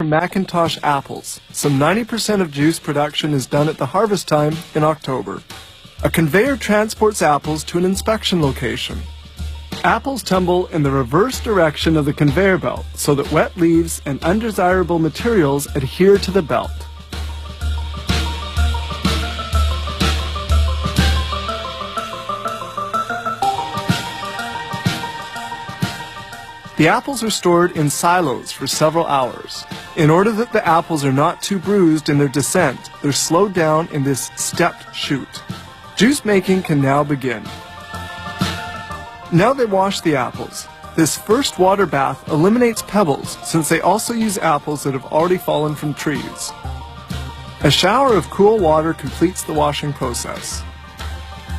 Macintosh apples. Some 90% of juice production is done at the harvest time in October. A conveyor transports apples to an inspection location. Apples tumble in the reverse direction of the conveyor belt so that wet leaves and undesirable materials adhere to the belt. The apples are stored in silos for several hours. In order that the apples are not too bruised in their descent, they're slowed down in this stepped chute. Juice making can now begin. Now they wash the apples. This first water bath eliminates pebbles since they also use apples that have already fallen from trees. A shower of cool water completes the washing process.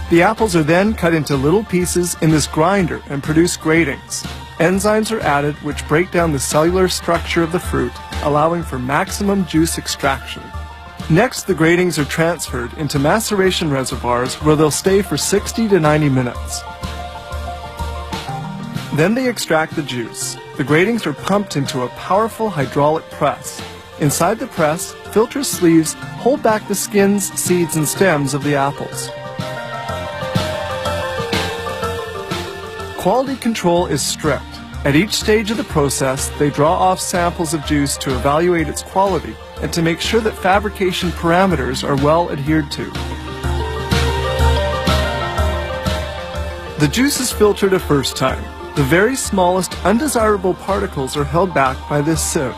The apples are then cut into little pieces in this grinder and produce gratings. Enzymes are added which break down the cellular structure of the fruit, allowing for maximum juice extraction. Next, the gratings are transferred into maceration reservoirs where they'll stay for 60 to 90 minutes. Then they extract the juice. The gratings are pumped into a powerful hydraulic press. Inside the press, filter sleeves hold back the skins, seeds, and stems of the apples. Quality control is strict. At each stage of the process, they draw off samples of juice to evaluate its quality and to make sure that fabrication parameters are well adhered to. The juice is filtered a first time. The very smallest undesirable particles are held back by this sieve.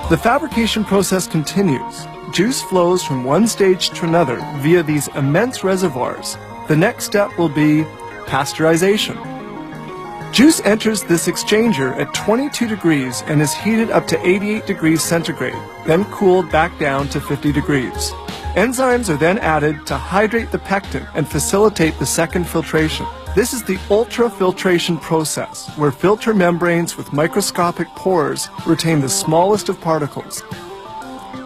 The fabrication process continues. Juice flows from one stage to another via these immense reservoirs. The next step will be pasteurization. Juice enters this exchanger at 22 degrees and is heated up to 88 degrees centigrade, then cooled back down to 50 degrees. Enzymes are then added to hydrate the pectin and facilitate the second filtration. This is the ultrafiltration process, where filter membranes with microscopic pores retain the smallest of particles.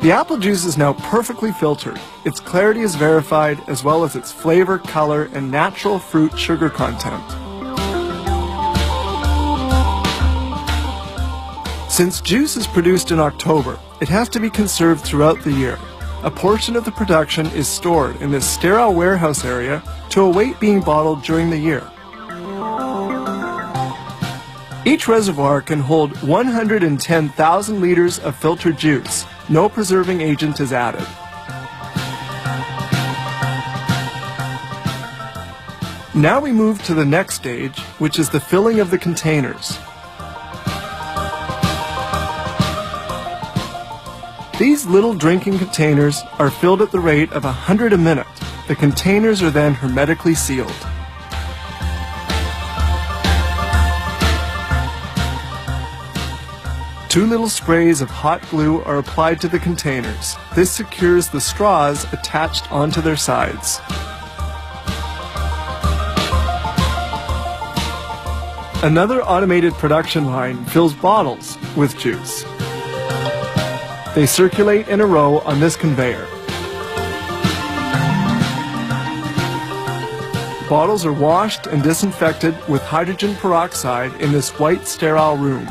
The apple juice is now perfectly filtered. Its clarity is verified, as well as its flavor, color, and natural fruit sugar content. Since juice is produced in October, it has to be conserved throughout the year. A portion of the production is stored in this sterile warehouse area to await being bottled during the year. Each reservoir can hold 110,000 liters of filtered juice. No preserving agent is added. Now we move to the next stage, which is the filling of the containers. These little drinking containers are filled at the rate of 100 a minute. The containers are then hermetically sealed. Two little sprays of hot glue are applied to the containers. This secures the straws attached onto their sides. Another automated production line fills bottles with juice. They circulate in a row on this conveyor. Bottles are washed and disinfected with hydrogen peroxide in this white sterile room.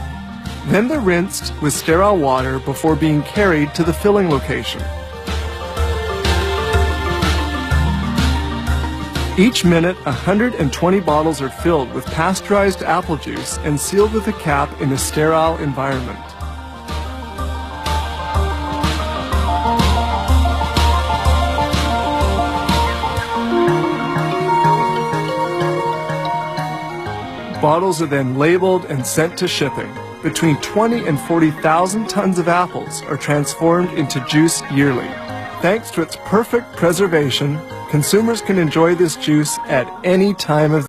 Then they're rinsed with sterile water before being carried to the filling location. Each minute, 120 bottles are filled with pasteurized apple juice and sealed with a cap in a sterile environment. Bottles are then labeled and sent to shipping. Between 20 and 40,000 tons of apples are transformed into juice yearly. Thanks to its perfect preservation, consumers can enjoy this juice at any time of